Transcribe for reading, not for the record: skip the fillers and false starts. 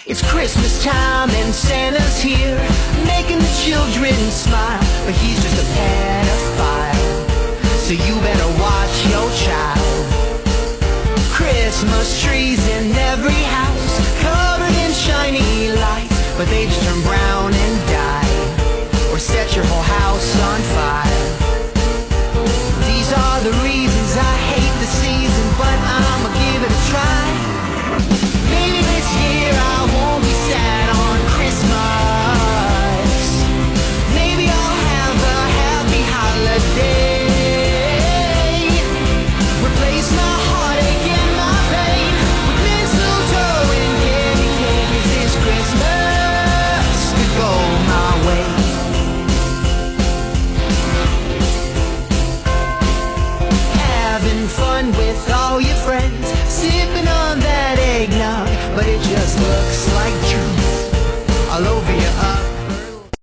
It's Christmas time and Santa's here, making the children smile, but he's just a pedophile, so you better watch your child. Christmas trees in every house, covered in shiny lights, but they just turn brown and die, or set your whole house on fire. These are the reasons I hate the season, but I'ma give it a try. Maybe this year I won't be sad on Christmas. Maybe I'll have a happy holiday. Replace my heartache and my pain with mistletoe and candy canes. This Christmas could go my way. Having fun with all your friends, sipping on that eggnog, but it just looks like